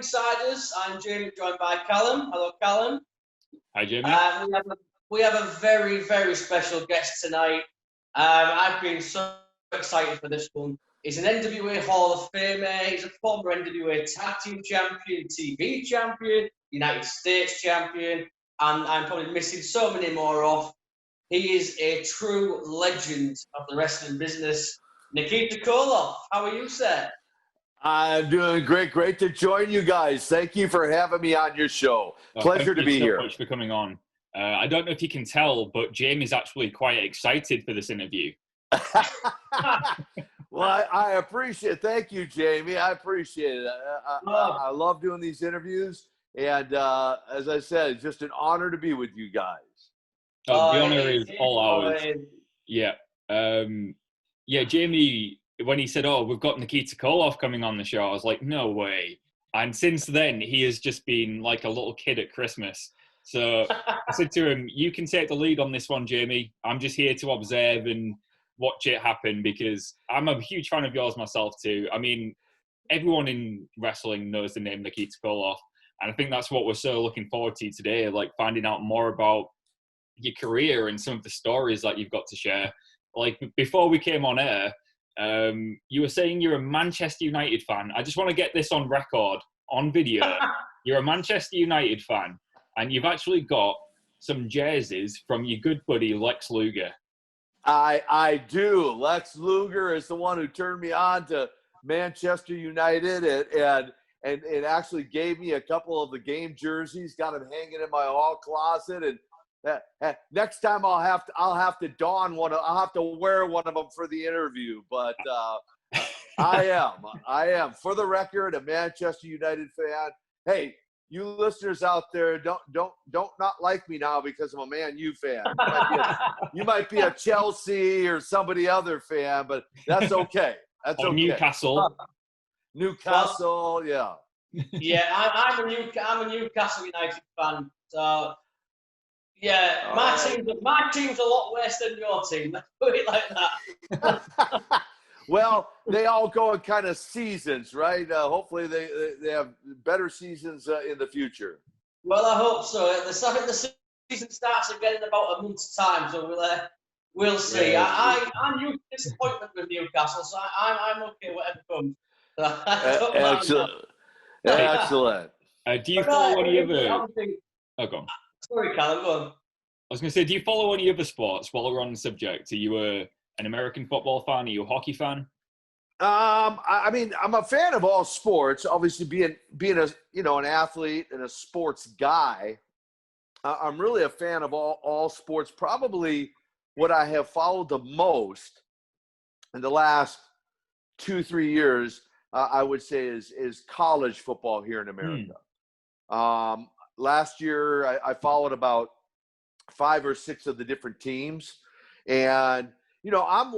Ringsiders. I'm Jamie, joined by Callum. Hello, Callum. Hi, Jamie. We have a very, very special guest tonight. I've been so excited for this one. He's an NWA Hall of Famer. He's a former NWA Tag Team Champion, TV Champion, United States Champion, and I'm probably missing so many more off. He is a true legend of the wrestling business. Nikita Koloff, how are you, sir? I'm doing great. Great to join you guys. Thank you for having me on your show. Pleasure to be here. Thank you so much for coming on. I don't know if you can tell, but Jamie's actually quite excited for this interview. Well, I appreciate it. Thank you, Jamie. I appreciate it. I love doing these interviews. And as I said, it's just an honor to be with you guys. The honor is all ours. Yeah. Jamie, when he said, we've got Nikita Koloff coming on the show, I was like, no way. And since then, he has just been like a little kid at Christmas. So I said to him, you can take the lead on this one, Jamie. I'm just here to observe and watch it happen because I'm a huge fan of yours myself too. I mean, everyone in wrestling knows the name Nikita Koloff. And I think that's what we're so looking forward to today, like finding out more about your career and some of the stories that you've got to share. Like before we came on air, you were saying you're a Manchester United fan. I just want to get this on record, on video. You're a Manchester United fan, and you've actually got some jerseys from your good buddy Lex Luger. I do. Lex Luger is the one who turned me on to Manchester United, and it actually gave me a couple of the game jerseys. Got them hanging in my hall closet, and next time I'll have to don one. I'll have to wear one of them for the interview. But I am for the record a Manchester United fan. Hey, you listeners out there, don't not like me now because I'm a Man U fan. You might be a Chelsea or somebody other fan, but that's okay. That's okay. Newcastle, yeah. Yeah, I'm a Newcastle United fan. So yeah, my team's a lot worse than your team. Let's put it like that. Well, they all go in kind of seasons, right? Hopefully they have better seasons in the future. Well, I hope so. The season starts again in about a month's time, so we'll see. Yeah. I'm used to disappointment with Newcastle, so I'm okay whatever comes. Excellent. Excellent. Do you follow any other? Go on. Sorry, Callum, go on. I was going to say, do you follow any other sports while we're on the subject? Are you an American football fan? Are you a hockey fan? I mean, I'm a fan of all sports. Obviously, being a an athlete and a sports guy, I'm really a fan of all sports. Probably what I have followed the most in the last 2-3 years, I would say, is college football here in America. Last year, I followed about 5 or 6 of the different teams, and I'm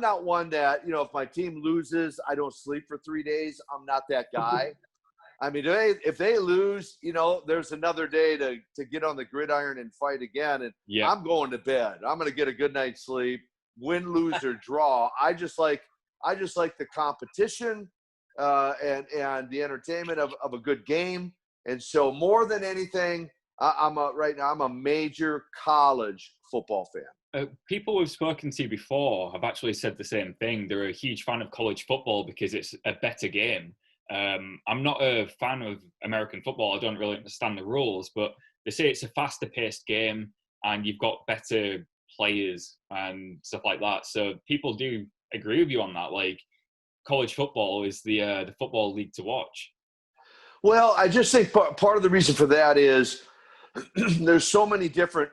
not one that if my team loses, I don't sleep for 3 days. I'm not that guy. I mean, if they lose, there's another day to get on the gridiron and fight again, and I'm going to bed. I'm going to get a good night's sleep, win, lose, or draw. I just like the competition and the entertainment of a good game. And so more than anything, right now I'm a major college football fan. People we've spoken to before have actually said the same thing. They're a huge fan of college football because it's a better game. I'm not a fan of American football. I don't really understand the rules, but they say it's a faster paced game and you've got better players and stuff like that. So people do agree with you on that. Like, college football is the football league to watch. Well, I just think part of the reason for that is there's so many different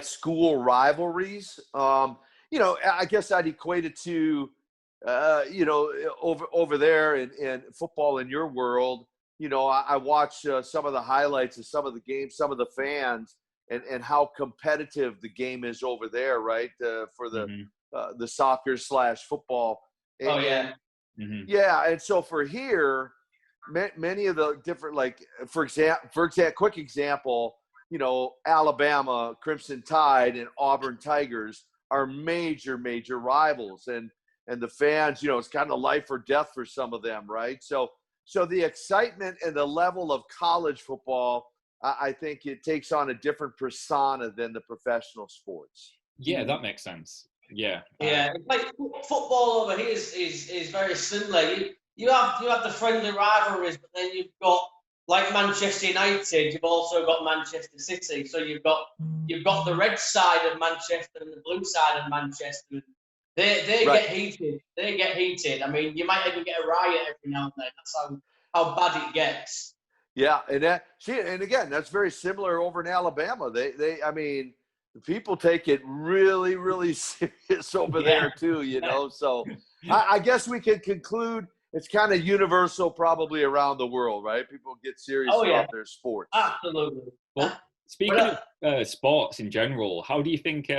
school rivalries. I guess I'd equate it to over there in football in your world. I watch some of the highlights of some of the games, some of the fans, and how competitive the game is over there, right? For the soccer / football. And, and so for here, many of the different, for example, quick example, Alabama Crimson Tide and Auburn Tigers are major rivals, and the fans, it's kind of life or death for some of them, right? So So the excitement and the level of college football, I think it takes on a different persona than the professional sports. Yeah, that makes sense. Yeah. Yeah, it's like football over here is very similar. You have the friendly rivalries, but then you've got, like Manchester United, you've also got Manchester City. So you've got the red side of Manchester and the blue side of Manchester. They Right. get heated. They get heated. I mean, you might even get a riot every now and then. That's how bad it gets. Yeah, and again, that's very similar over in Alabama. I mean, the people take it really, really serious over there too, you know. So I guess we can conclude it's kind of universal probably around the world, right? People get serious about their sports. Absolutely. Well, speaking of sports in general, how do you think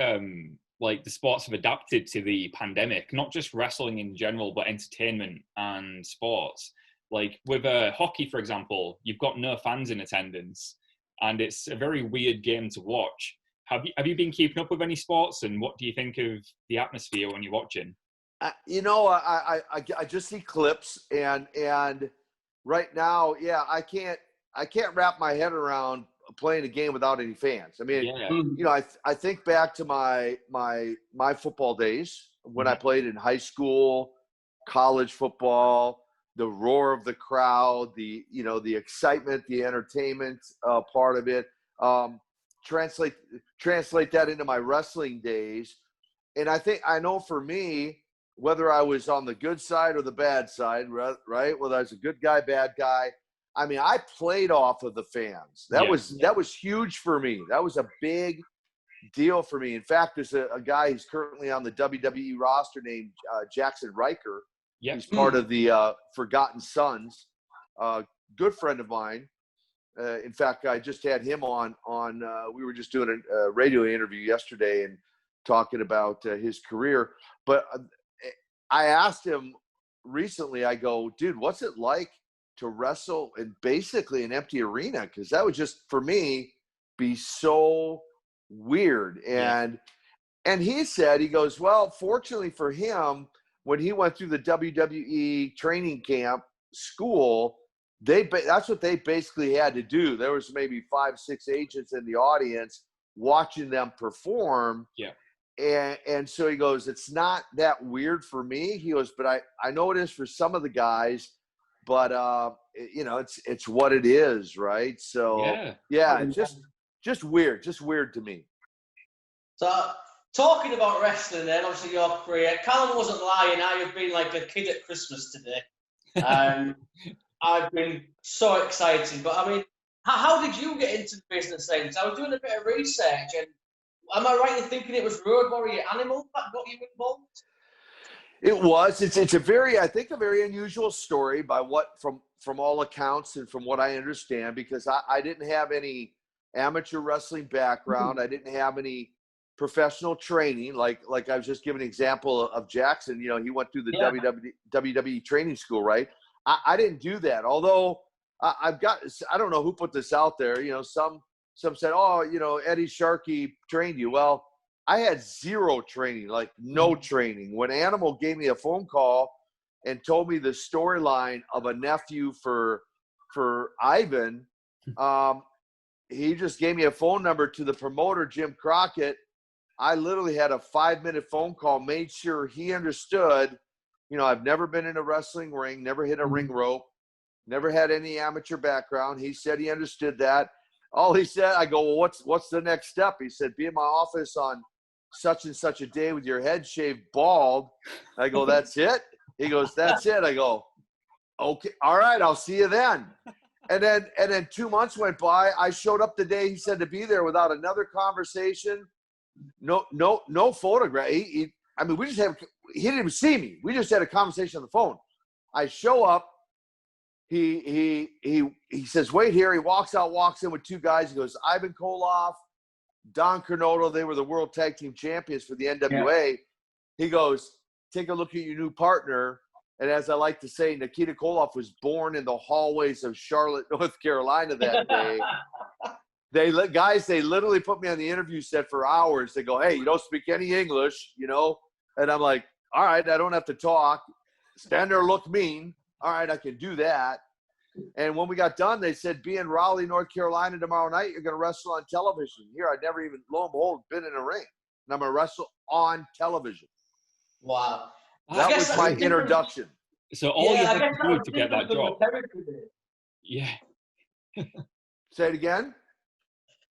like the sports have adapted to the pandemic? Not just wrestling in general, but entertainment and sports. Like with hockey, for example, you've got no fans in attendance, and it's a very weird game to watch. Have you been keeping up with any sports, and what do you think of the atmosphere when you're watching? You know, I just see clips, and right now, I can't wrap my head around playing a game without any fans. I mean, you know, I think back to my football days when I played in high school, college football. The roar of the crowd, the excitement, the entertainment part of it. Translate that into my wrestling days, and I know for me, whether I was on the good side or the bad side, right? Whether I was a good guy, bad guy. I mean, I played off of the fans. That was huge for me. That was a big deal for me. In fact, there's a guy who's currently on the WWE roster named Jackson Riker. Yeah. He's part of the Forgotten Sons. Good friend of mine. In fact, I just had him on. We were just doing a radio interview yesterday and talking about his career. But I asked him recently, I go, dude, what's it like to wrestle in basically an empty arena? Because that would just, for me, be so weird. And he said, he goes, well, fortunately for him, when he went through the WWE training camp school, that's what they basically had to do. There was maybe 5-6 agents in the audience watching them perform. Yeah. And so he goes, it's not that weird for me. He goes, but I know it is for some of the guys, but you know, it's what it is, right? So just weird to me. So talking about wrestling then, obviously your career, Callum wasn't lying. I have been like a kid at Christmas today. I've been so excited. But I mean, how did you get into the business then? Because I was doing a bit of research, and am I right in thinking it was Road Warrior Animal that got you involved? It was. It's a very unusual story from all accounts and from what I understand, because I didn't have any amateur wrestling background. I didn't have any professional training. Like I was just giving an example of Jackson. You know, he went through the WWE training school, right? I didn't do that. Although I don't know who put this out there. You know, some said, oh, you know, Eddie Sharkey trained you. Well, I had zero training, like no training. When Animal gave me a phone call and told me the storyline of a nephew for Ivan, he just gave me a phone number to the promoter, Jim Crockett. I literally had a 5-minute phone call, made sure he understood, you know, I've never been in a wrestling ring, never hit a ring rope, never had any amateur background. He said he understood that. All he said, I go, well, what's the next step? He said, be in my office on such and such a day with your head shaved bald. I go, that's it? He goes, that's it. I go, okay, all right, I'll see you then. And then 2 months went by. I showed up the day he said to be there without another conversation. No photograph. I mean, he didn't even see me. We just had a conversation on the phone. I show up. He says, wait here. He walks in with 2 guys. He goes, Ivan Koloff, Don Cornotto. They were the World Tag Team Champions for the NWA. Yeah. He goes, take a look at your new partner. And as I like to say, Nikita Koloff was born in the hallways of Charlotte, North Carolina that day. They literally put me on the interview set for hours. They go, hey, you don't speak any English, you know? And I'm like, all right, I don't have to talk. Stand there, look mean. All right, I can do that. And when we got done, they said, be in Raleigh, North Carolina tomorrow night. You're going to wrestle on television. Here, I'd never even, lo and behold, been in a ring. And I'm going to wrestle on television. Wow. That was my introduction. So all you had to do to get that job. Yeah. Say it again?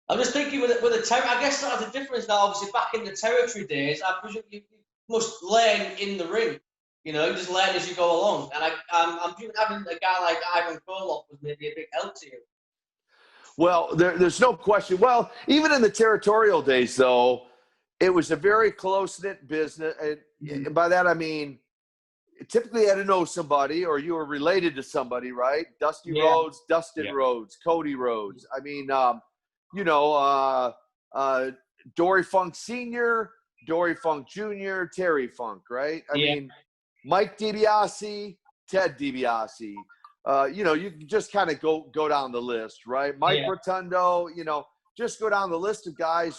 I'm just thinking with the territory, I guess that's the difference now. Obviously, back in the territory days, I presume you must learn in the ring. You know, you just learn as you go along. And I'm having a guy like Ivan Koloff was maybe a big help to you. Well, there's no question. Well, even in the territorial days, though, it was a very close-knit business. And by that, I mean, typically you had to know somebody or you were related to somebody, right? Dusty Rhodes, Dustin Rhodes, Cody Rhodes. I mean, Dory Funk Sr., Dory Funk Jr., Terry Funk, right? I mean, Mike DiBiase, Ted DiBiase. You can just kind of go down the list, right? Mike Rotundo, just go down the list of guys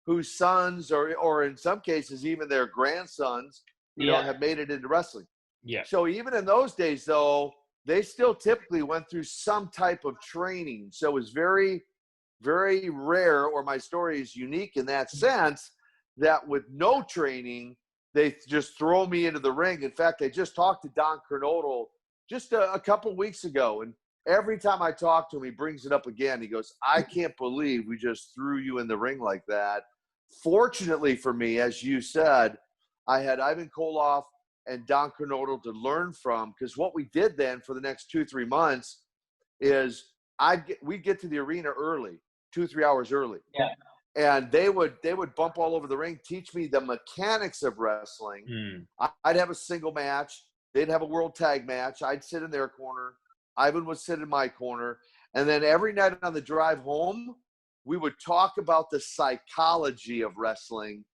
whose sons or in some cases even their grandsons, have made it into wrestling. Yeah. So even in those days, though, they still typically went through some type of training. So it was very, very rare, or my story is unique in that sense, that with no training, they just throw me into the ring. In fact, I just talked to Don Kernodle just a couple weeks ago, and every time I talk to him, he brings it up again. He goes, I can't believe we just threw you in the ring like that. Fortunately for me, as you said, I had Ivan Koloff and Don Kernodle to learn from, because what we did then for the next 2-3 months is we'd get to the arena early, 2-3 hours early. Yeah. And they would bump all over the ring, teach me the mechanics of wrestling. I'd have a single match. They'd have a world tag match. I'd sit in their corner. Ivan would sit in my corner. And then every night on the drive home, we would talk about the psychology of wrestling,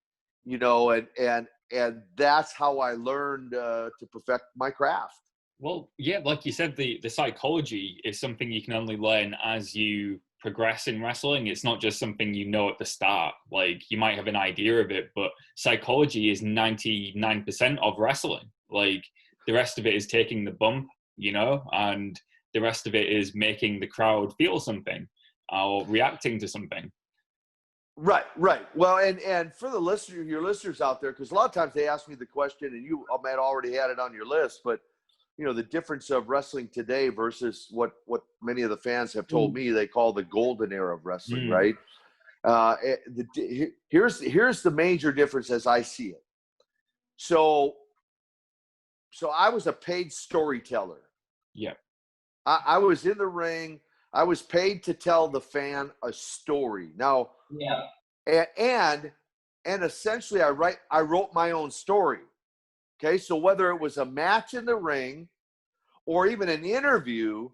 and that's how I learned to perfect my craft. Well, yeah, like you said, the psychology is something you can only learn as you progress in wrestling. It's not just something you know at the start. Like, you might have an idea of it, but psychology is 99% of wrestling. Like, the rest of it is taking the bump, and the rest of it is making the crowd feel something or reacting to something. Right. Well, and for your listeners out there, because a lot of times they ask me the question, and you might already had it on your list, but the difference of wrestling today versus what many of the fans have told me they call the golden era of wrestling, right? Here's the major difference as I see it. So I was a paid storyteller. Yeah. I was in the ring. I was paid to tell the fan a story. Now, and essentially I wrote my own story. Okay, so whether it was a match in the ring or even an interview,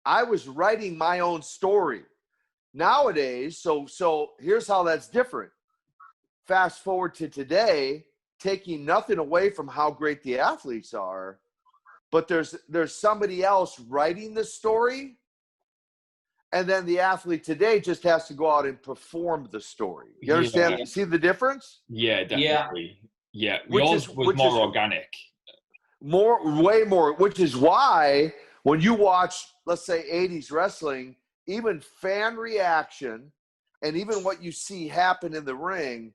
I was writing my own story. Nowadays, so here's how that's different. Fast forward to today, taking nothing away from how great the athletes are, but there's somebody else writing the story, and then the athlete today just has to go out and perform the story. You understand? You see the difference? Yeah, definitely. Yeah, yours was more organic. Way more, which is why when you watch, let's say, 80s wrestling, even fan reaction and even what you see happen in the ring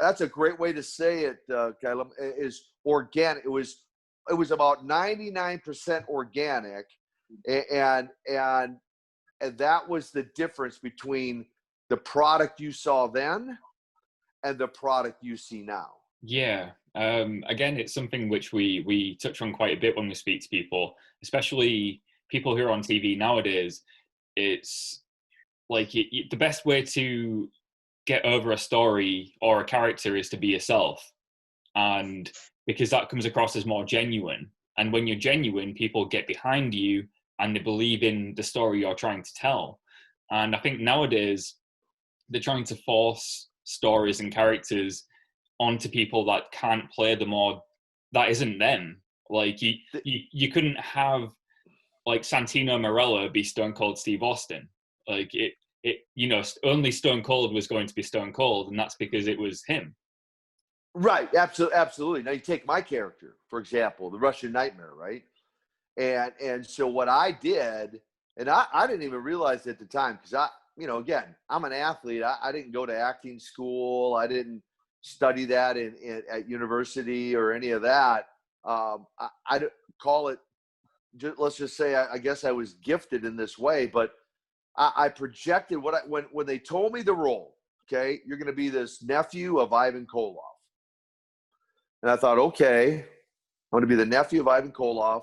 that's a great way to say it, Caleb, is organic. It was about 99% organic, and that was the difference between the product you saw then and the product you see now. Yeah. Again, it's something which we touch on quite a bit when we speak to people, especially people who are on TV nowadays. It's like the best way to get over a story or a character is to be yourself. And because that comes across as more genuine. And when you're genuine, people get behind you and they believe in the story you're trying to tell. And I think nowadays they're trying to force stories and characters onto people that can't play them or that isn't them. Like you couldn't have like Santino Marella be Stone Cold Steve Austin. Like only Stone Cold was going to be Stone Cold, and that's because it was him. Right, absolutely. Now you take my character, for example, the Russian Nightmare, right? And so what I did, and I didn't even realize at the time, because again, I'm an athlete. I didn't go to acting school. I didn't study that at university or any of that. I call it, let's just say, I guess I was gifted in this way, but I projected when they told me the role, okay, you're going to be this nephew of Ivan Koloff. And I thought, okay, I'm going to be the nephew of Ivan Koloff.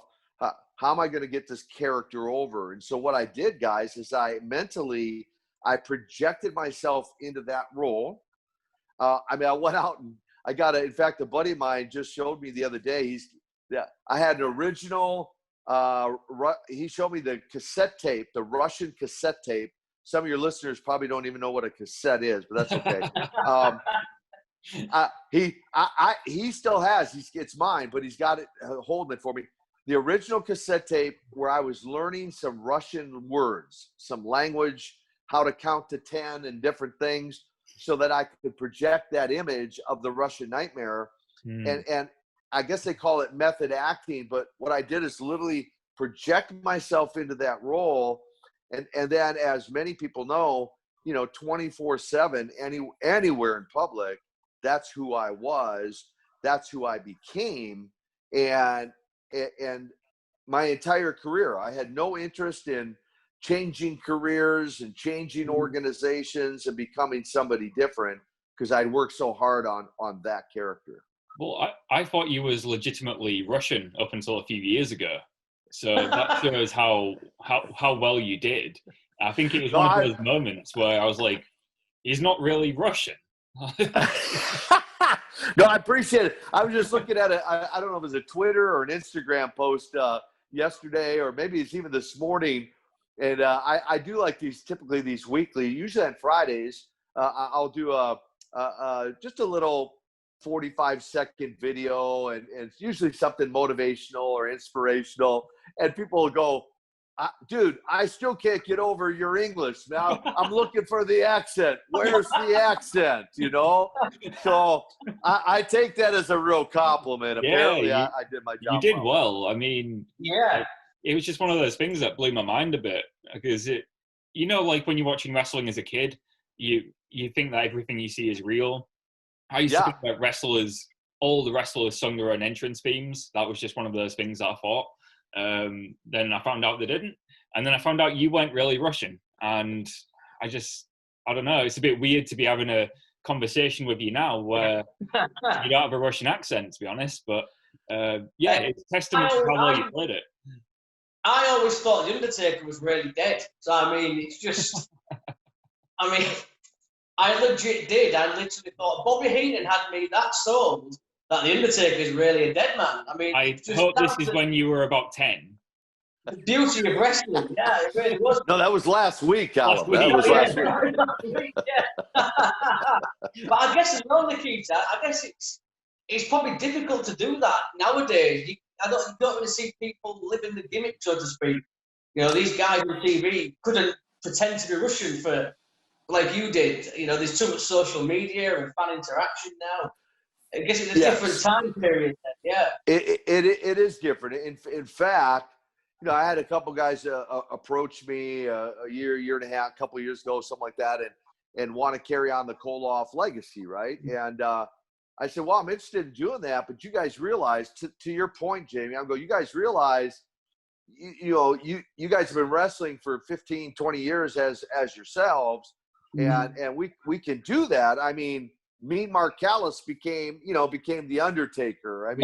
How am I going to get this character over? And so what I did, guys, is I projected myself into that role. I went out and in fact, a buddy of mine just showed me the other day. I had an original, he showed me the cassette tape, the Russian cassette tape. Some of your listeners probably don't even know what a cassette is, but that's okay. He still has, it's mine, but he's got it holding it for me. The original cassette tape where I was learning some Russian words, some language, how to count to 10 and different things so that I could project that image of the Russian Nightmare. And I guess they call it method acting, but what I did is literally project myself into that role. And then, as many people know, 24/7, anywhere in public, that's who I was. That's who I became. And my entire career, I had no interest in changing careers and changing organizations and becoming somebody different, because I'd worked so hard on that character. Well, I thought you was legitimately Russian up until a few years ago. So that shows how well you did. I think it was one of those moments where I was like, he's not really Russian. No, I appreciate it. I was just looking at it. I don't know if it was a Twitter or an Instagram post yesterday, or maybe it's even this morning. And I do like typically these weekly, usually on Fridays. I'll do just a little 45-second video, and it's usually something motivational or inspirational. And people will go, dude, I still can't get over your English. Now I'm looking for the accent. Where's the accent? So I take that as a real compliment. Apparently, I did my job. You did well. I mean, yeah. It was just one of those things that blew my mind a bit, because like when you're watching wrestling as a kid, you think that everything you see is real. I used to think that all the wrestlers sung their own entrance themes. That was just one of those things that I thought. Then I found out they didn't. And then I found out you weren't really Russian. And I don't know, it's a bit weird to be having a conversation with you now where you don't have a Russian accent, to be honest. But it's a testament to how well you played it. I always thought The Undertaker was really dead. So, it's just, I legit did. I literally thought Bobby Heenan had me that sold that The Undertaker is really a dead man. I hope this is when you were about 10. The beauty of wrestling, yeah, it really was. No, that was last week, Alan. That was last week. Yeah. But I guess as well, Nikita, it's probably difficult to do that nowadays. You don't really see people living the gimmick, so to speak. These guys on TV couldn't pretend to be Russian for like you did. There's too much social media and fan interaction now. I guess it's a different time period then, yeah. It is different. In fact, I had a couple guys approach me a year and a half, couple of years ago, something like that, and want to carry on the Koloff legacy, right? And I said, well, I'm interested in doing that, but you guys realize, to your point, Jamie, you guys realize, you guys have been wrestling for 15, 20 years as yourselves, and we can do that. Mean Mark Callis became the Undertaker.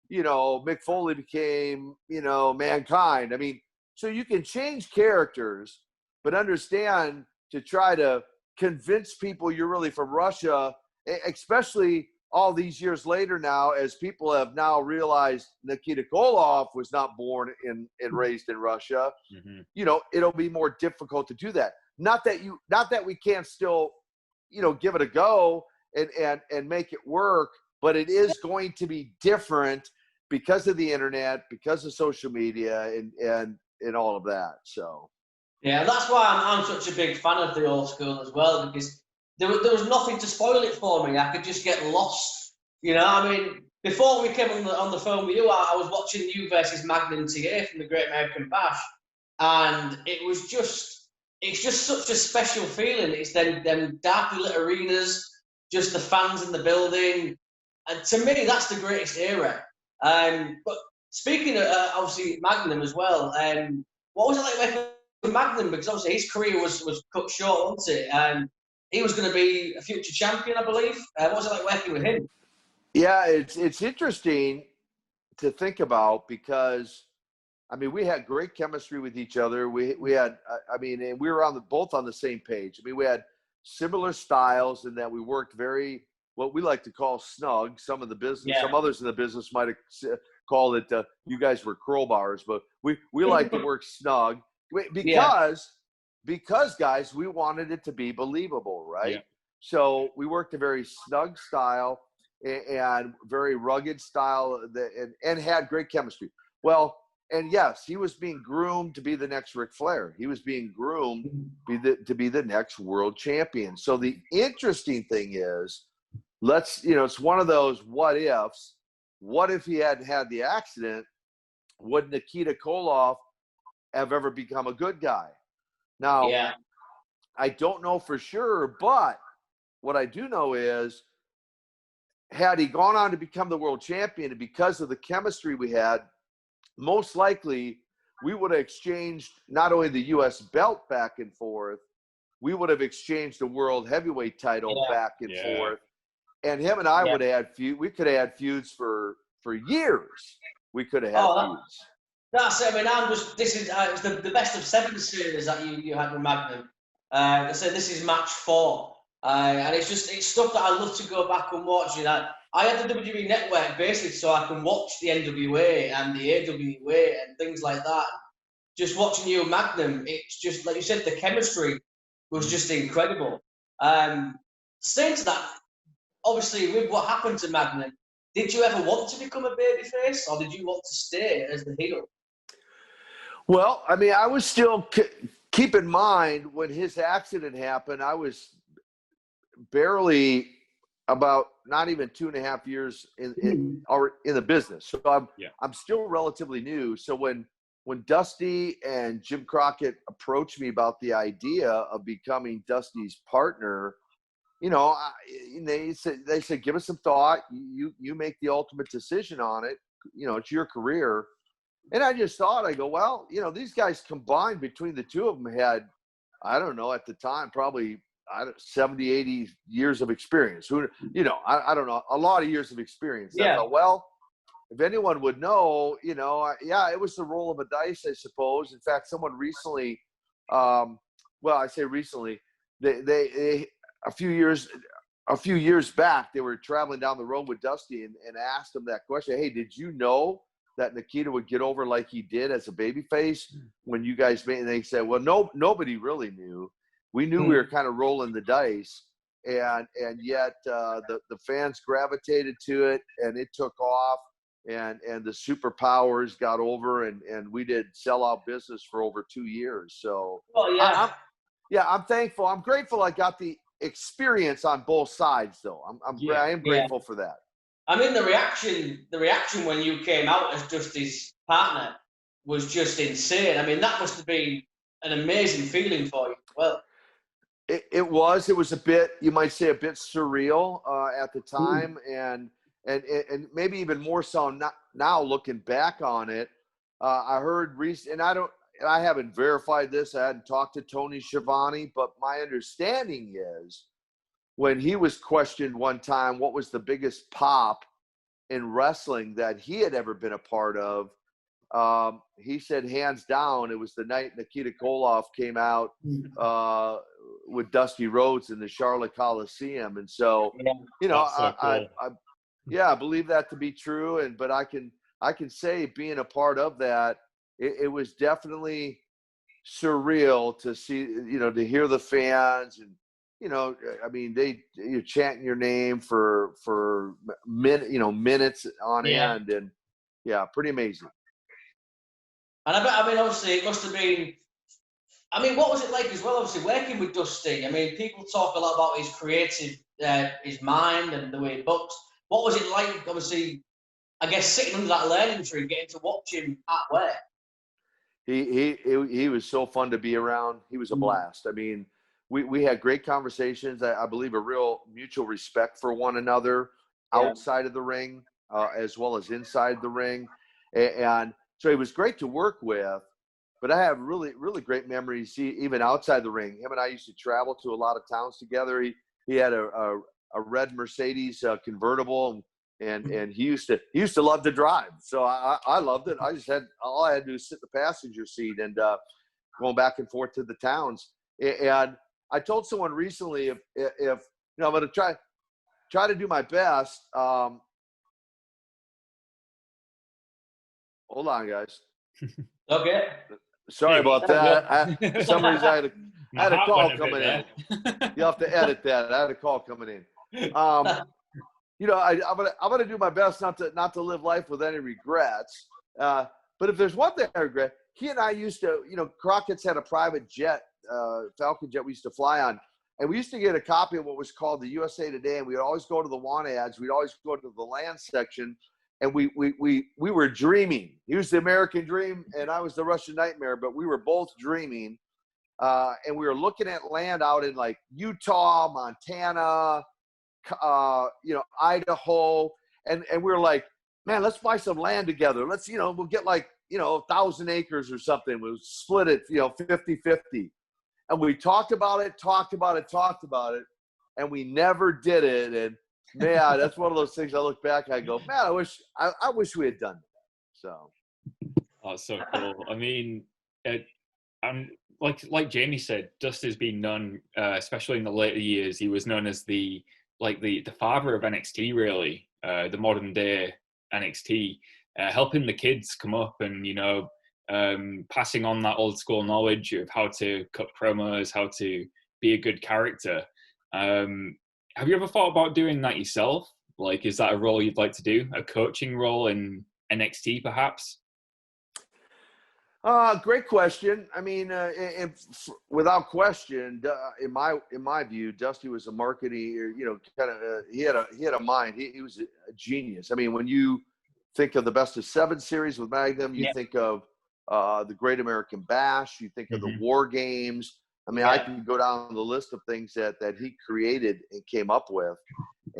Mick Foley became, Mankind. So you can change characters, but understand to try to convince people you're really from Russia, especially all these years later now, as people have now realized Nikita Koloff was not born and raised in Russia. It'll be more difficult to do that. Not that we can't still, give it a go and make it work, but it is going to be different because of the internet, because of social media, and all of that. So, yeah, that's why I'm such a big fan of the old school as well, because there was nothing to spoil it for me. I could just get lost. before we came on the phone with you, I was watching you versus Magnum TA from the Great American Bash, and it's just such a special feeling. It's them darkly lit arenas, just the fans in the building, and to me, that's the greatest era. But speaking of obviously Magnum as well, what was it like working with Magnum? Because obviously his career was cut short, wasn't it? He was going to be a future champion, I believe. What was it like working with him? Yeah, it's interesting to think about because, I mean, we had great chemistry with each other. We had, I mean, and we were both on the same page. I mean, we had similar styles in that we worked very, what we like to call snug. Some of the business, some others in the business might have called it, you guys were crowbars, but we like to work snug because guys, we wanted it to be believable, right? Yeah. So we worked a very snug style and very rugged style and had great chemistry. Well, and yes, he was being groomed to be the next Ric Flair. He was being groomed to be the next world champion. So the interesting thing is, it's one of those what ifs. What if he hadn't had the accident? Would Nikita Koloff have ever become a good guy? Now, I don't know for sure, but what I do know is, had he gone on to become the world champion, and because of the chemistry we had, most likely we would have exchanged not only the U.S. belt back and forth, we would have exchanged the world heavyweight title back and forth. And him and I would have had we could have had feuds for years. We could have had feuds. That's it. I mean, this is it's the best of 7 series that you had with Magnum. I said this is match 4. And it's stuff that I love to go back and watch. You know, I have the WWE Network basically so I can watch the NWA and the AWA and things like that. Just watching you and Magnum, it's just like you said, the chemistry was just incredible. Saying to that, obviously with what happened to Magnum, did you ever want to become a babyface or did you want to stay as the heel? Well, I mean, I was still keep in mind when his accident happened, I was barely about not even 2.5 years in the business. So I'm still relatively new. So when Dusty and Jim Crockett approached me about the idea of becoming Dusty's partner, they said, give us some thought. You make the ultimate decision on it. It's your career. And I just thought, I go, well, these guys combined between the two of them had, I don't know, at the time, probably 70, 80 years of experience. I don't know, a lot of years of experience. I thought, well, if anyone would know, it was the roll of a dice, I suppose. In fact, someone recently, I say recently, they a few years back, they were traveling down the road with Dusty and asked him that question. Hey, did you know that Nikita would get over like he did as a babyface when you guys made? And they said, well, nobody really knew. We knew we were kind of rolling the dice, and yet the fans gravitated to it, and it took off, and the superpowers got over, and we did sellout business for over 2 years. So, I'm thankful. I'm grateful I got the experience on both sides, though. I am grateful for that. I mean, the reaction when you came out as Dusty's partner was just insane. I mean, that must have been an amazing feeling for you as well. It was a bit, you might say, a bit surreal at the time, and maybe even more so now looking back on it. I heard and I haven't verified this. I hadn't talked to Tony Schiavone, but my understanding is when he was questioned one time, what was the biggest pop in wrestling that he had ever been a part of? He said, hands down, it was the night Nikita Koloff came out with Dusty Rhodes in the Charlotte Coliseum. And so, I believe that to be true. But I can say, being a part of that, it was definitely surreal to see, to hear the fans and, I mean, you're chanting your name for minutes on end, and pretty amazing. And obviously, it must have been. I mean, what was it like as well? Obviously, working with Dusty. I mean, people talk a lot about his creative, his mind, and the way he books. What was it like? Obviously, I guess, sitting under that learning tree, getting to watch him at work. He was so fun to be around. He was a blast. I mean, we had great conversations. I believe a real mutual respect for one another outside of the ring, as well as inside the ring. And so he was great to work with, but I have really, really great memories even outside the ring. Him and I used to travel to a lot of towns together. He had a red Mercedes convertible, and he used to love to drive. So I loved it. All I had to do was sit in the passenger seat and going back and forth to the towns. And I told someone recently, if I'm going to try to do my best. Hold on, guys. Okay. Sorry about that. For some reason, I had a call coming in. You'll have to edit that. I had a call coming in. I'm gonna do my best not to live life with any regrets. But if there's one thing I regret, he and I used to, Crockett's had a private jet, Falcon jet we used to fly on, and we used to get a copy of what was called the USA Today, and we'd always go to the want ads. We'd always go to the land section. And we were dreaming. He was the American dream, and I was the Russian nightmare. But we were both dreaming, and we were looking at land out in like Utah, Montana, Idaho, and we were like, man, let's buy some land together. Let's, we'll get like 1,000 acres or something. We'll split it, 50-50. And we talked about it, and we never did it. And man, that's one of those things I look back, I go, man, I wish we had done that. So. Oh, so cool. I mean, I'm like Jamie said, Dusty's been known, especially in the later years, he was known as the father of NXT, really, the modern day NXT, helping the kids come up and, passing on that old school knowledge of how to cut promos, how to be a good character. Have you ever thought about doing that yourself? Like, is that a role you'd like to do? A coaching role in NXT, perhaps? Great question. I mean, without question, in my view, Dusty was a marketing, he had a mind. He was a genius. I mean, when you think of the Best of 7 series with Magnum, you think of the Great American Bash, you think of the War Games. I mean, I can go down the list of things that he created and came up with,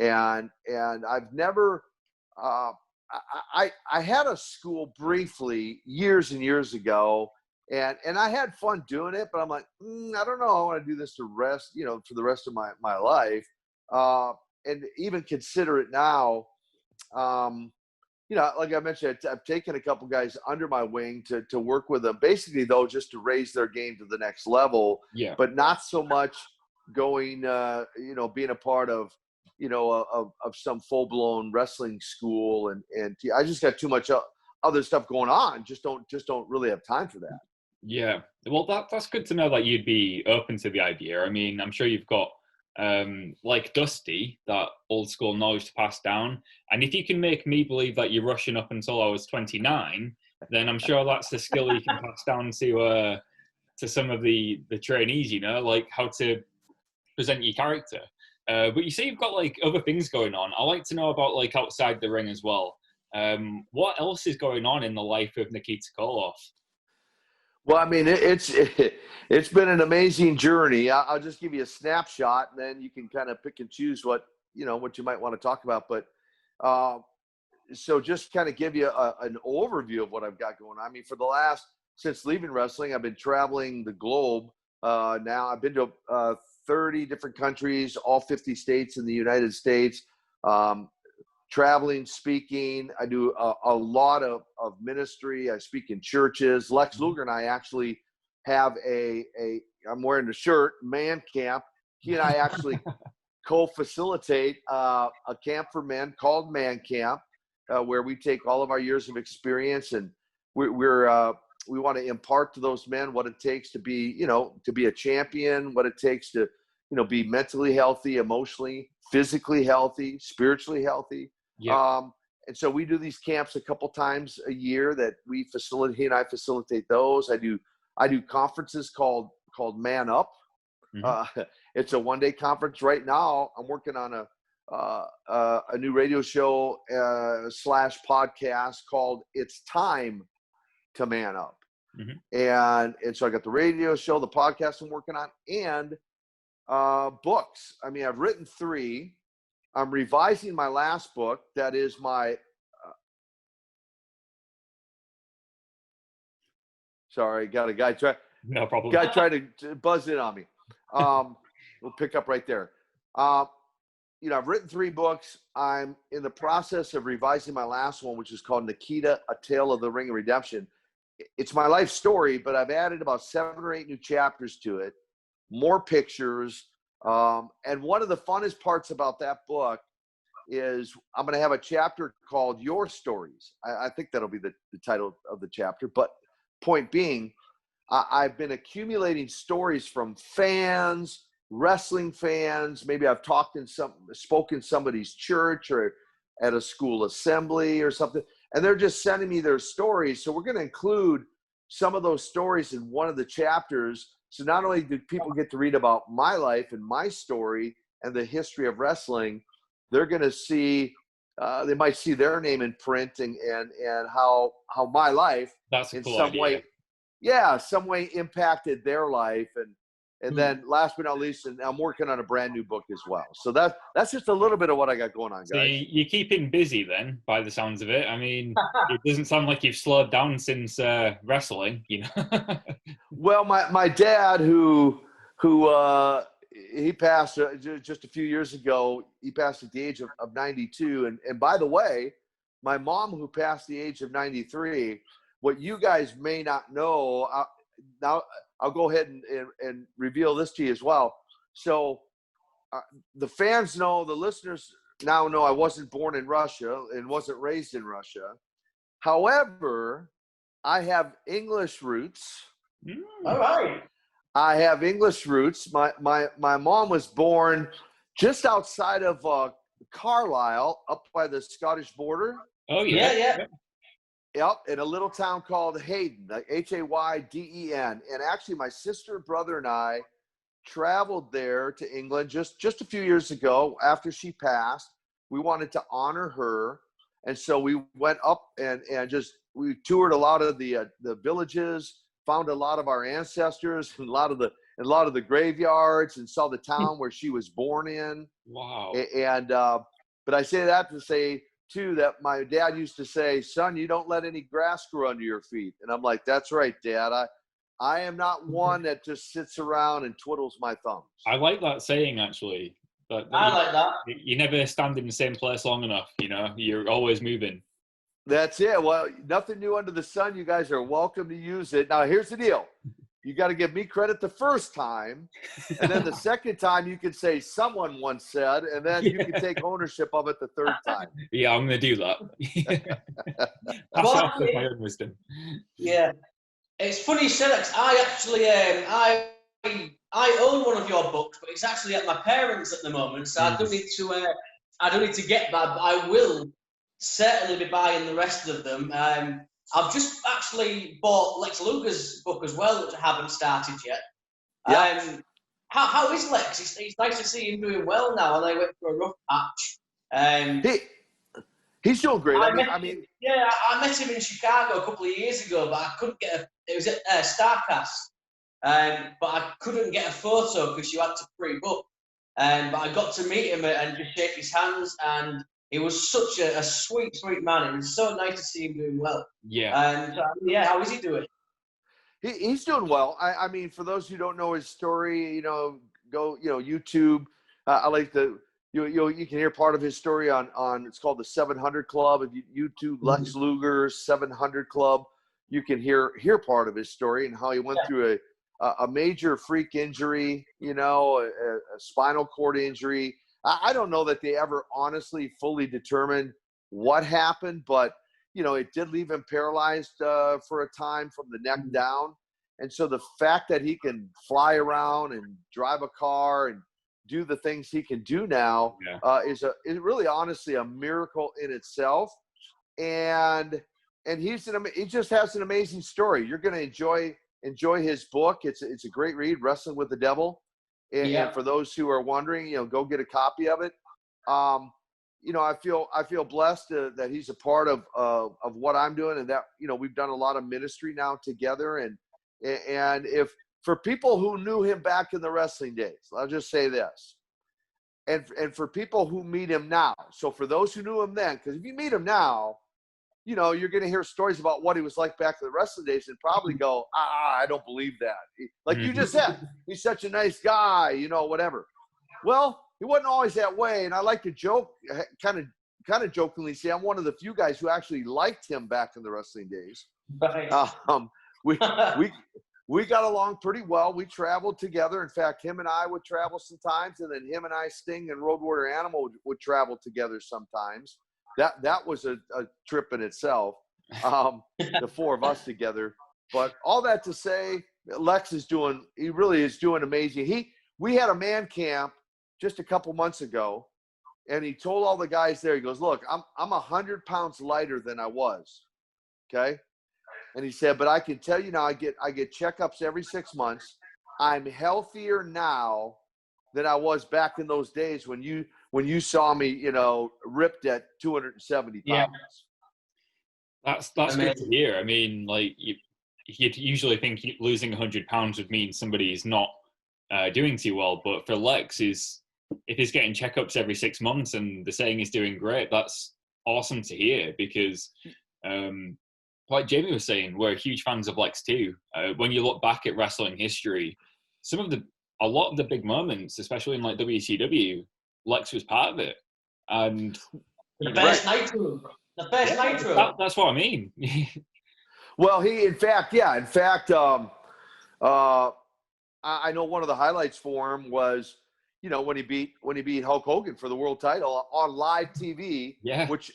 and I've never. I had a school briefly years and years ago, and I had fun doing it, but I'm like, I don't know, I want to do this for the rest of my life, and even consider it now. Like I mentioned, I've taken a couple guys under my wing to work with them, basically though, just to raise their game to the next level, but not so much going, being a part of some full-blown wrestling school, and I just got too much other stuff going on. Just don't really have time for that. Yeah. Well, that's good to know that you'd be open to the idea. I mean, I'm sure you've got, like Dusty, that old school knowledge to pass down. And if you can make me believe that you're rushing up until I was 29, then I'm sure that's the skill you can pass down to some of the trainees, like how to present your character. But you say you've got like other things going on. I like to know about like outside the ring as well. What else is going on in the life of Nikita Koloff? Well, I mean, it's been an amazing journey. I'll just give you a snapshot, and then you can kind of pick and choose what you might want to talk about. But so just kind of give you an overview of what I've got going on. I mean, since leaving wrestling, I've been traveling the globe. Now I've been to 30 different countries, all 50 states in the United States, traveling, speaking. I do a lot of ministry. I speak in churches. Lex Luger and I actually have I'm wearing the shirt, man camp. He and I actually co-facilitate a camp for men called Man Camp, where we take all of our years of experience, and we want to impart to those men what it takes to be a champion, what it takes to be mentally healthy, emotionally, physically healthy, spiritually healthy. And so we do these camps a couple times a year that he and I facilitate those. I do conferences called Man Up. It's a one-day conference right now. I'm working on a new radio show slash podcast called It's Time to Man Up. And so I got the radio show, the podcast I'm working on, and books. I mean, I've written 3. I'm revising my last book. That is my sorry, got a guy no problem. Guy tried to buzz in on me. We'll pick up right there. You know, I've written 3 books. I'm in the process of revising my last one, which is called Nikita, A Tale of the Ring of Redemption. It's my life story, but I've added about 7 or 8 new chapters to it, more pictures. And one of the funnest parts about that book is I'm going to have a chapter called Your Stories. I think that'll be the title of the chapter. But point being, I've been accumulating stories from fans, wrestling fans. Maybe I've spoken somebody's church or at a school assembly or something, and they're just sending me their stories. So we're going to include some of those stories in one of the chapters. So not only do people get to read about my life and my story and the history of wrestling, they're going to see, they might see their name in print and how my life in some way, some way impacted their life. And then last but not least, and I'm working on a brand new book as well. So that's just a little bit of what I got going on, guys. So you're keeping busy then, by the sounds of it. I mean, it doesn't sound like you've slowed down since wrestling, you know. Well, my dad, who he passed just a few years ago. He passed at the age of 92. And by the way, my mom, who passed the age of 93, what you guys may not know, now I'll go ahead and reveal this to you as well. So the fans know, the listeners now know I wasn't born in Russia and wasn't raised in Russia. However, I have English roots. All right. I have English roots. My mom was born just outside of Carlisle, up by the Scottish border. Oh, yeah. Yep, in a little town called Hayden, like Hayden. And actually, my sister, brother, and I traveled there to England just a few years ago after she passed. We wanted to honor her, and so we went up and we toured a lot of the villages, found a lot of our ancestors, and a lot of the graveyards, and saw the town where she was born in. Wow. And but I say that to say too that my dad used to say, "Son, you don't let any grass grow under your feet." And I'm like, "That's right, Dad. I am not one that just sits around and twiddles my thumbs." I like that saying, actually. But I like that. You never stand in the same place long enough, you know. You're always moving. That's it. Well, nothing new under the sun. You guys are welcome to use it. Now, here's the deal. You got to give me credit the first time, and then the second time you can say someone once said, and then you can take ownership of it the third time. Yeah, I'm going to do that. Pass off with my own wisdom. Yeah. It's funny you said that, 'cause I actually, I own one of your books, but it's actually at my parents' at the moment, so I don't need to get that, but I will certainly be buying the rest of them. I've just actually bought Lex Luger's book as well, which I haven't started yet. Yeah. How is Lex? It's nice to see him doing well now. And I went through a rough patch. He's doing great. I met him in Chicago a couple of years ago, but I couldn't get it was at StarCast, but I couldn't get a photo because you had to pre-book. But I got to meet him and just shake his hands, and he was such a sweet, sweet man. It was so nice to see him doing well. Yeah. How is he doing? He's doing well. I mean, for those who don't know his story, go, YouTube. I like you can hear part of his story on it's called the 700 Club. If you YouTube Lex Luger 700 Club, you can hear part of his story and how he went through a major freak injury, a spinal cord injury. I don't know that they ever honestly fully determined what happened, but it did leave him paralyzed for a time from the neck down. And so the fact that he can fly around and drive a car and do the things he can do now is really honestly a miracle in itself. And he just has an amazing story. You're going to enjoy his book. It's a great read, Wrestling with the Devil. And for those who are wondering, go get a copy of it. I feel blessed that he's a part of what I'm doing, and that we've done a lot of ministry now together. And if for people who knew him back in the wrestling days, I'll just say this, and for people who meet him now. So for those who knew him then, because if you meet him now, you're going to hear stories about what he was like back in the wrestling days and probably go, I don't believe that. Like you just said, he's such a nice guy, whatever. Well, he wasn't always that way. And I like to joke, kind of jokingly say, I'm one of the few guys who actually liked him back in the wrestling days. Right. We got along pretty well. We traveled together. In fact, him and I would travel sometimes, and then him and I, Sting and Road Warrior Animal would travel together sometimes. That was a trip in itself, the four of us together. But all that to say, Lex really is doing amazing. We had a man camp just a couple months ago, and he told all the guys there, he goes, look, I'm 100 pounds lighter than I was. Okay. And he said, but I can tell you now, I get checkups every 6 months. I'm healthier now than I was back in those days when you saw me, ripped at 270 pounds. Yeah. That's good to hear. I mean, like you'd usually think losing 100 pounds would mean somebody's not doing too well, but for Lex, if he's getting checkups every 6 months and they're saying he's doing great, that's awesome to hear because, like Jamie was saying, we're huge fans of Lex too. When you look back at wrestling history, a lot of the big moments, especially in like WCW, Lex was part of it. And the best Nitro. The best Nitro. That's what I mean. Well, in fact, I know one of the highlights for him was, when he beat Hulk Hogan for the world title on live TV. Yeah. Which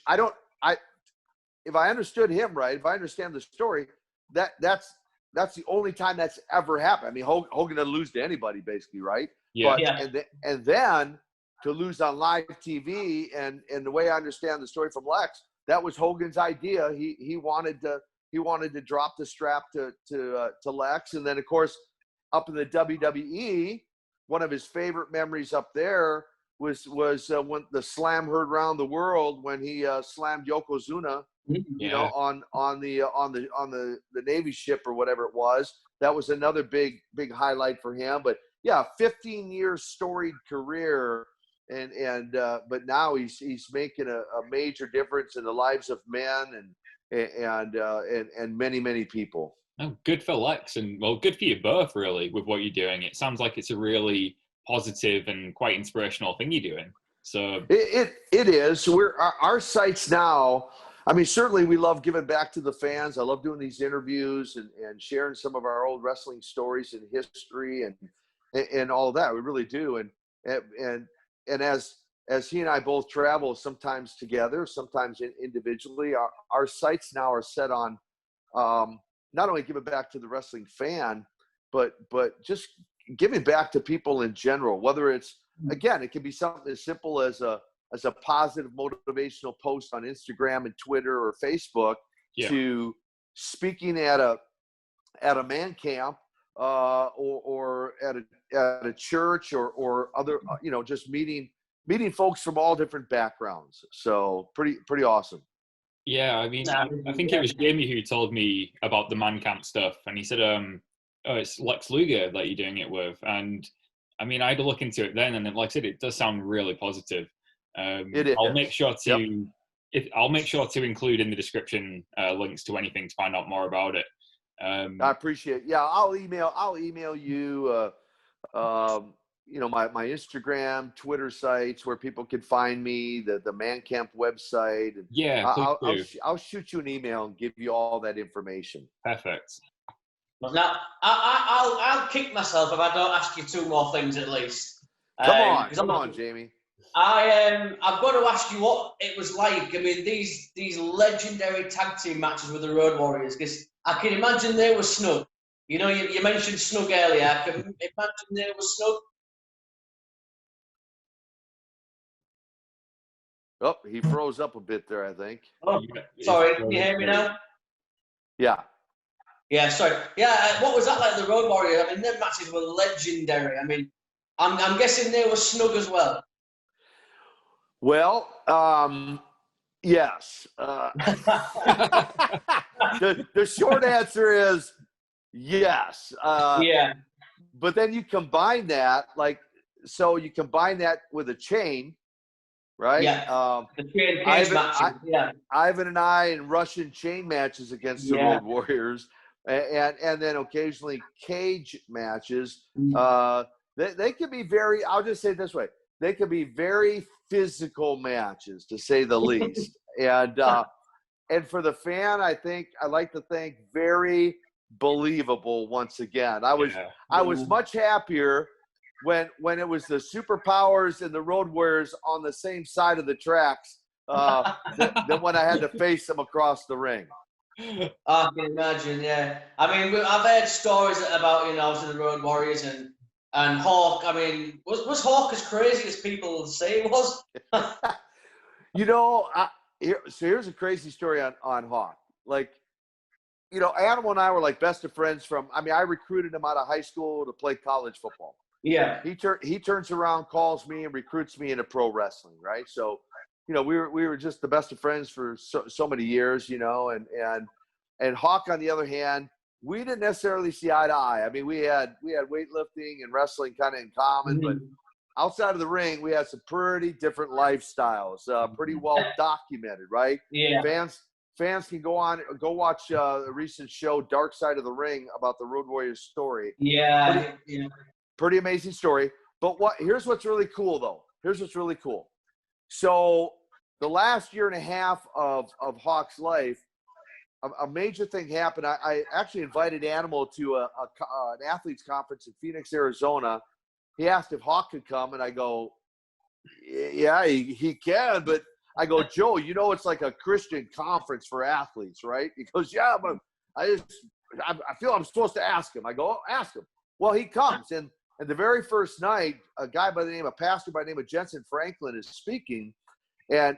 if I understood him right, if I understand the story, that's the only time that's ever happened. I mean, Hogan didn't lose to anybody, basically, right? Yeah. And then to lose on live TV, and the way I understand the story from Lex, that was Hogan's idea. He wanted to drop the strap to Lex, and then of course up in the WWE, one of his favorite memories up there was when the slam heard around the world when he slammed Yokozuna. On the Navy ship or whatever it was. That was another big highlight for him. But yeah, 15 years storied career, and but now he's making a major difference in the lives of men and many people. Oh, good for Lex, and well, good for you both, really, with what you're doing. It sounds like it's a really positive and quite inspirational thing you're doing. So it is. Our sites now. I mean, certainly we love giving back to the fans. I love doing these interviews and sharing some of our old wrestling stories and history and all that. We really do. And as he and I both travel, sometimes together, sometimes individually, our sites now are set on not only giving back to the wrestling fan, but just giving back to people in general. Whether it's, again, it can be something as simple as a positive motivational post on Instagram and Twitter or Facebook, to speaking at a man camp or at a church or other, just meeting folks from all different backgrounds. So pretty awesome. Yeah, I mean, I think it was Jamie who told me about the man camp stuff, and he said, it's Lex Luger that you're doing it with. And I mean, I had to look into it then, and like I said, it does sound really positive. It is. I'll make sure to include in the description links to anything to find out more about it. I appreciate it. Yeah, I'll email you my Instagram, Twitter sites where people can find me, the Man Camp website. And yeah, I'll shoot you an email and give you all that information. Perfect. Now, I'll kick myself if I don't ask you two more things at least. Come on, Jamie. I've got to ask you what it was like. I mean, these legendary tag team matches with the Road Warriors, because I can imagine they were snug. You mentioned snug earlier. I can imagine they were snug. Oh, he froze up a bit there, I think. Oh, sorry. Can you hear me now? Yeah. Yeah, sorry. Yeah, what was that like, the Road Warriors? I mean, their matches were legendary. I mean, I'm guessing they were snug as well. Well, yes. The short answer is yes. Yeah. But then you combine that, you combine that with a chain, right? Yeah. The chain cage matches. Yeah. Ivan and I in Russian chain matches against the Road Warriors, and then occasionally cage matches. They can be very. I'll just say it this way: they can be very physical matches, to say the least. And for the fan, I like to think very believable once again. I was much happier when it was the Superpowers and the Road Warriors on the same side of the tracks than when I had to face them across the ring. I can imagine, yeah. I mean, I've heard stories about, the Road Warriors and Hawk. I mean, was Hawk as crazy as people say it was? Here's a crazy story on Hawk. Animal and I were best of friends I recruited him out of high school to play college football. Yeah. He turns around, calls me, and recruits me into pro wrestling, right? So, we were just the best of friends for so many years, and Hawk, on the other hand, we didn't necessarily see eye to eye. I mean, we had weightlifting and wrestling kind of in common, but outside of the ring, we had some pretty different lifestyles, pretty well documented, right? Yeah. Fans can go watch a recent show, Dark Side of the Ring, about the Road Warriors story. Yeah. Pretty amazing story. But here's what's really cool, though. So the last year and a half of Hawk's life, a major thing happened. I actually invited Animal to an athletes conference in Phoenix, Arizona. He asked if Hawk could come, and I go, yeah, he can, but I go, Joe, it's like a Christian conference for athletes, right? He goes, yeah, but I feel I'm supposed to ask him. I go, ask him. Well, he comes, and the very first night, a pastor by the name of Jensen Franklin is speaking, and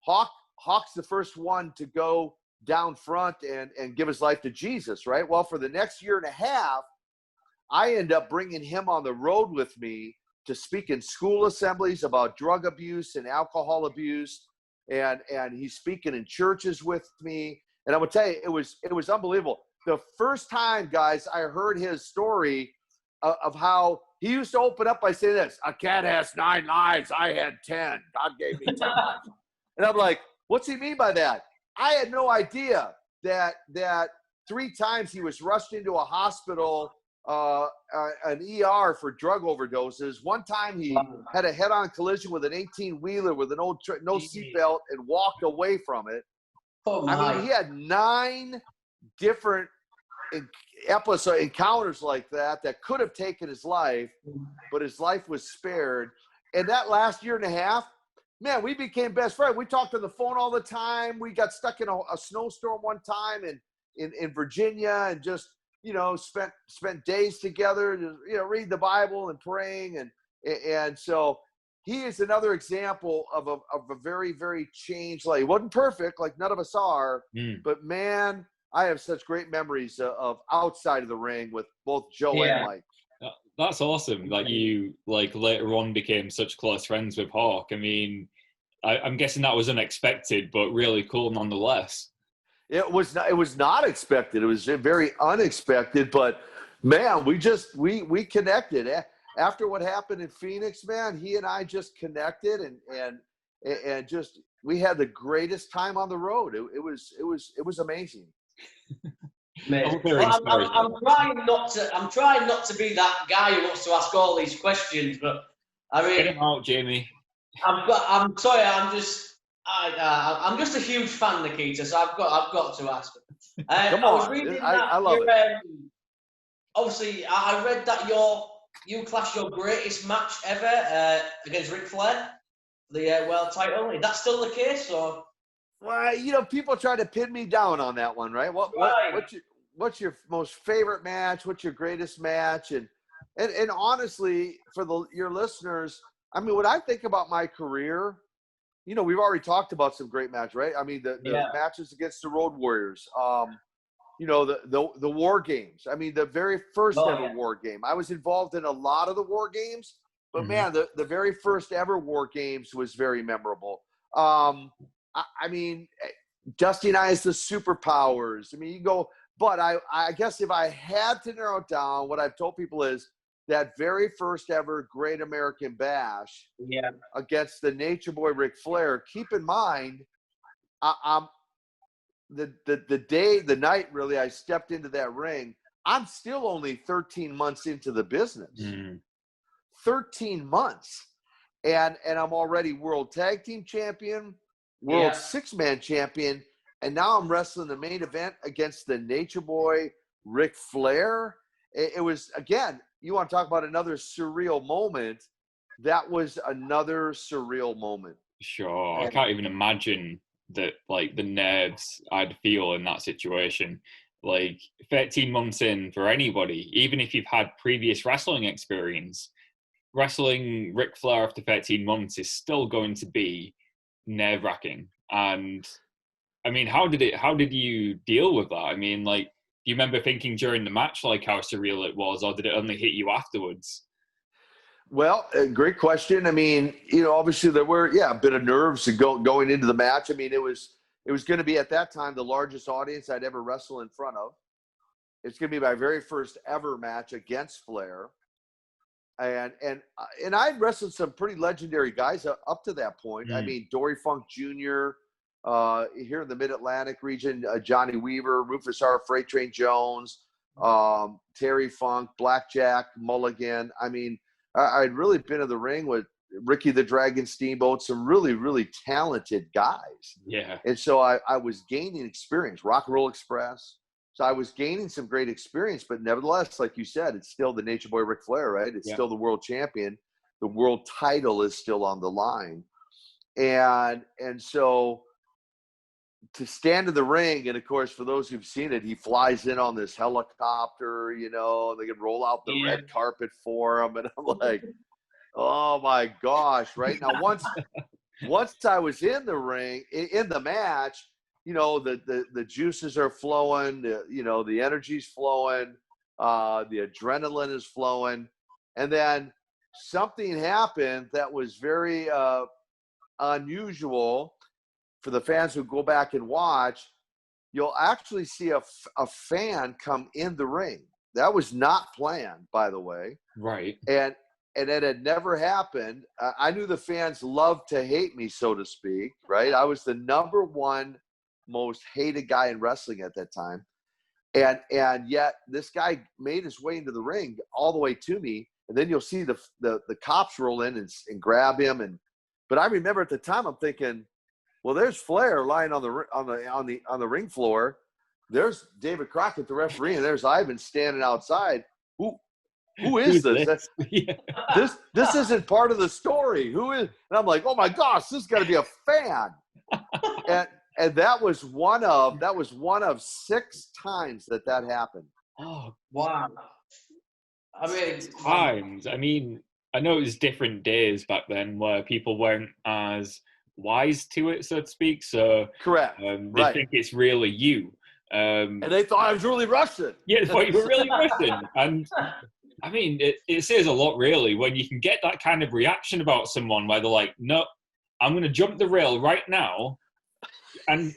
Hawk's the first one to go down front and give his life to Jesus, right? Well, for the next year and a half, I end up bringing him on the road with me to speak in school assemblies about drug abuse and alcohol abuse, and he's speaking in churches with me. And I'm gonna tell you, it was unbelievable. The first time, guys, I heard his story of how he used to open up by saying this: "A cat has 9 lives. I had 10. God gave me 10 lives." And I'm like, what's he mean by that? I had no idea that 3 times he was rushed into a hospital, an ER for drug overdoses. One time he had a head-on collision with an 18-wheeler with an old no seatbelt and walked away from it. Oh my. I mean, he had 9 different encounters like that could have taken his life, but his life was spared. And that last year and a half, man, we became best friends. We talked on the phone all the time. We got stuck in a snowstorm one time in Virginia and just, spent days together, read the Bible and praying. And so he is another example of a very, very changed life. He wasn't perfect, like none of us are, but man, I have such great memories of outside of the ring with both Joe and Mike. That's awesome. You later on became such close friends with Hawk. I mean, I'm guessing that was unexpected, but really cool nonetheless. It was not expected. It was very unexpected, but man, we connected after what happened in Phoenix. Man, he and I just connected and just we had the greatest time on the road. It was amazing. Man. I'm trying not to be that guy who wants to ask all these questions, but I mean, get him out, Jamie. I'm sorry. I'm just a huge fan, Nikita. So I've got to ask. Come on, I was reading I love it. Obviously, I read that you class your greatest match ever against Ric Flair, the world title. Is that still the case, or? Well, people try to pin me down on that one, right? What's your most favorite match? What's your greatest match? And honestly, for your listeners, I mean, when I think about my career, we've already talked about some great matches, right? I mean, the matches against the Road Warriors, the War Games. I mean, the very first ever War Game. I was involved in a lot of the War Games, But man, the very first ever War Games was very memorable. I mean, Dusty and I as the superpowers. I mean, you go, but I guess if I had to narrow it down, what I've told people is that very first ever Great American Bash against the Nature Boy Ric Flair. Keep in mind, the night really I stepped into that ring, I'm still only 13 months into the business. 13 months. And I'm already world tag team champion, world six-man champion, and now I'm wrestling the main event against the Nature Boy Ric Flair. It was, again, you want to talk about another surreal moment. That was another surreal moment. Sure. I can't even imagine that, like, the nerves I'd feel in that situation. Like, 13 months in for anybody, even if you've had previous wrestling experience, wrestling Ric Flair after 13 months is still going to be nerve-wracking. And I mean, how did you deal with that? I mean, like, do you remember thinking during the match, like, how surreal it was, or did it only hit you afterwards? Well, great question. I mean, you know, obviously there were, a bit of nerves going into the match. I mean, it was going to be at that time the largest audience I'd ever wrestled in front of. It's going to be my very first ever match against Flair. And I'd wrestled some pretty legendary guys up to that point. I mean, Dory Funk Jr., here in the Mid-Atlantic region, Johnny Weaver, Rufus R. Freight Train Jones, Terry Funk, Blackjack, Mulligan. I mean, I'd really been in the ring with Ricky the Dragon Steamboat, some really, really talented guys. Yeah. And so I was gaining experience, Rock and Roll Express. So I was gaining some great experience, but nevertheless, like you said, it's still the Nature Boy Ric Flair, right? It's still the world champion. The world title is still on the line. And so to stand in the ring, and of course, for those who've seen it, he flies in on this helicopter, you know, and they can roll out the red carpet for him. And I'm like, oh my gosh, right? Now, once I was in the ring, in the match, you know, the juices are flowing, the energy's flowing, the adrenaline is flowing. And then something happened that was very unusual. For the fans who go back and watch, you'll actually see a fan come in the ring. That was not planned, by the way. Right. And it had never happened. I knew the fans loved to hate me, so to speak, right? I was the number one most hated guy in wrestling at that time. And yet this guy made his way into the ring all the way to me. And then you'll see the cops roll in and grab him. But I remember at the time, I'm thinking, well, there's Flair lying on the ring floor. There's David Crockett, the referee, and there's Ivan standing outside. Who is this? This isn't part of the story. Who is? And I'm like, oh my gosh, this has got to be a fan. and that was one of 6 times that happened. Oh wow! I mean, I know it was different days back then where people weren't as wise to it, so to speak. So correct. They think it's really you. And they thought I was really Russian. Yeah, they thought you were really Russian. And I mean, it says a lot, really, when you can get that kind of reaction about someone where they're like, no, I'm going to jump the rail right now. And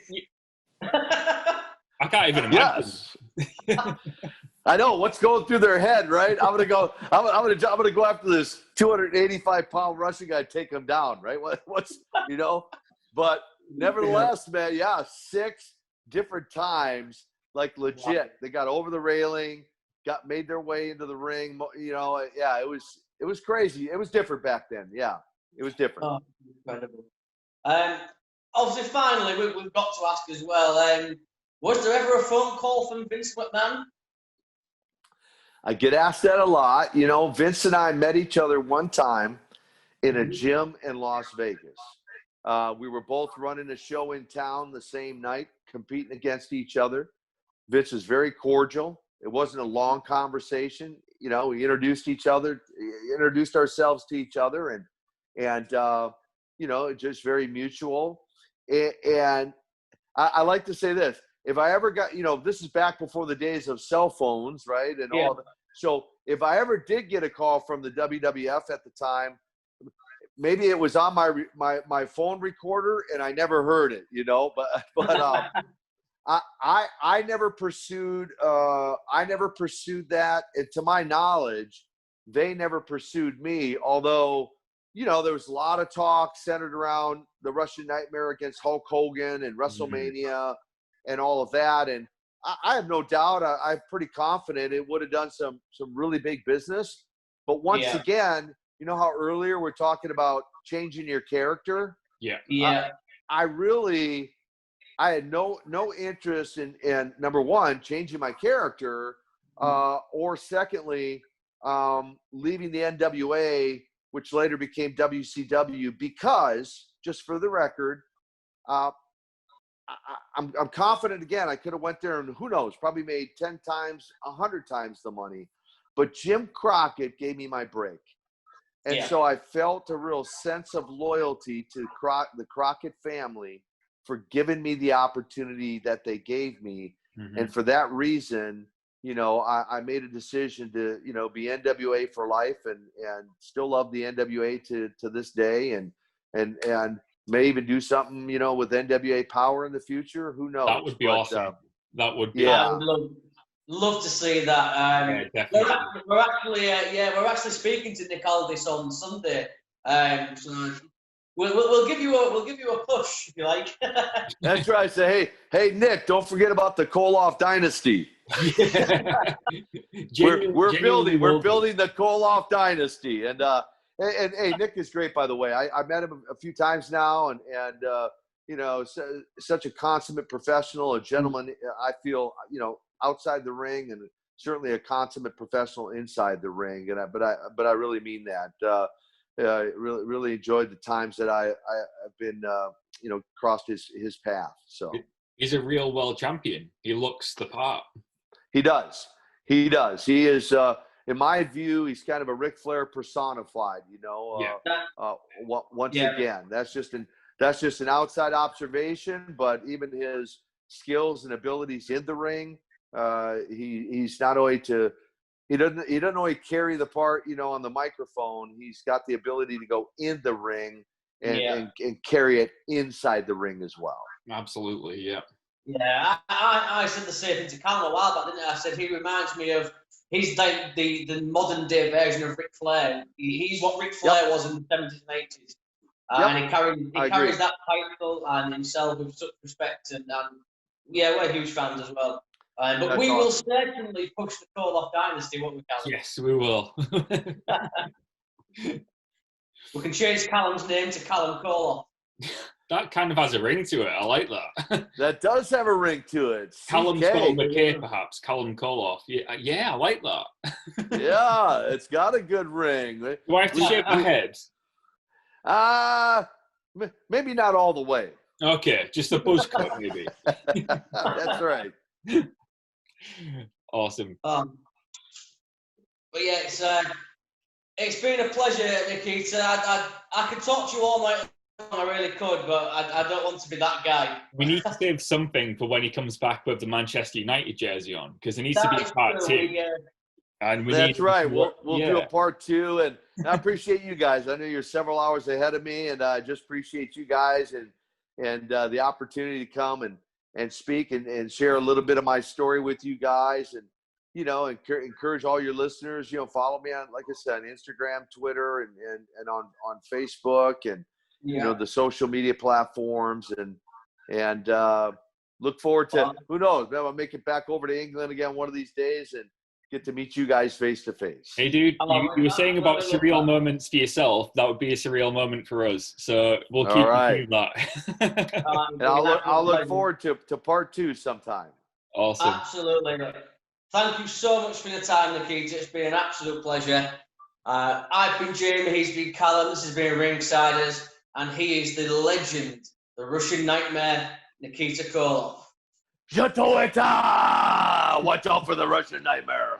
I can't even imagine. Yes. I know what's going through their head, right? I'm gonna go after this 285-pound Russian guy, take him down, right? What's But nevertheless, man, 6 different times, like legit. Wow. They got over the railing, made their way into the ring. It was crazy. It was different back then. Yeah, it was different. Oh, incredible. Obviously, finally, we've got to ask as well. Was there ever a phone call from Vince McMahon? I get asked that a lot. You know, Vince and I met each other one time in a gym in Las Vegas. We were both running a show in town the same night, competing against each other. Vince was very cordial. It wasn't a long conversation. You know, we introduced ourselves to each other, and just very mutual. And I like to say this. If I ever got, this is back before the days of cell phones, right? And all that. So if I ever did get a call from the WWF at the time, maybe it was on my phone recorder and I never heard it, but I never pursued that. And to my knowledge, they never pursued me, although, there was a lot of talk centered around the Russian Nightmare against Hulk Hogan and WrestleMania and all of that. And I have no doubt, I'm pretty confident it would have done some really big business. But once again, how earlier we're talking about changing your character? Yeah. Yeah. I had no interest in number one, changing my character, or secondly, leaving the NWA, which later became WCW, because, just for the record, I'm confident, again, I could have went there and who knows, probably made 10 times, 100 times the money. But Jim Crockett gave me my break. And so I felt a real sense of loyalty to the Crockett family for giving me the opportunity that they gave me. And for that reason, I made a decision to, be NWA for life and still love the NWA to this day and may even do something, with NWA Power in the future. Who knows? That would be awesome. That would be. I would love to see that. Definitely. We're actually speaking to Nick Aldis on Sunday. So we'll give you a push if you like. That's right. Say, hey, Nick, don't forget about the Koloff dynasty. we're building the Koloff dynasty, and hey, Nick is great, by the way. I met him a few times now, and such a consummate professional, a gentleman. I feel, outside the ring, and certainly a consummate professional inside the ring. But I really mean that. Really enjoyed the times that I've been, crossed his path. So he's a real world champion. He looks the part. He does. He is, in my view, he's kind of a Ric Flair personified. Once again, that's just an outside observation. But even his skills and abilities in the ring, he's not only he doesn't only carry the part, on the microphone. He's got the ability to go in the ring and carry it inside the ring as well. Absolutely, yeah. Yeah, I said the same thing to Callum a while back, didn't I? I said he reminds me of, he's like the modern day version of Ric Flair. He's what Ric Flair was in the 70s and 80s. And he carries that title and himself with such respect. And we're huge fans as well. But we will certainly push the Koloff dynasty, won't we, Callum? Yes, we will. We can change Callum's name to Callum Koloff. That kind of has a ring to it. I like that. That does have a ring to it. Callum spelled McKay, perhaps. Callum Koloff. Yeah, I like that. Yeah, it's got a good ring. Do I have to shave my head? Maybe not all the way. Okay, just a buzz cut, maybe. That's right. Awesome. But yeah, it's been a pleasure, Nikita. I could talk to you all night. I really could, but I don't want to be that guy. We need to save something for when he comes back with the Manchester United jersey on, because there needs to be a part two. And that's right. We'll do a part two, and I appreciate you guys. I know you're several hours ahead of me, and I just appreciate you guys and the opportunity to come and speak and share a little bit of my story with you guys, and encourage all your listeners. Follow me on, like I said, on Instagram, Twitter, and on Facebook, and the social media platforms, and look forward to, who knows, maybe I'll make it back over to England again one of these days and get to meet you guys face to face. Hey, dude, you were saying about surreal moments for yourself. That would be a surreal moment for us. So we'll keep doing that. And I'll look forward to part two sometime. Awesome. Absolutely. Thank you so much for your time, Nikita. It's been an absolute pleasure. I've been Jamie. He's been Callum. This has been Ringsiders. And he is the legend, the Russian Nightmare, Nikita Koloff. Watch out for the Russian Nightmare.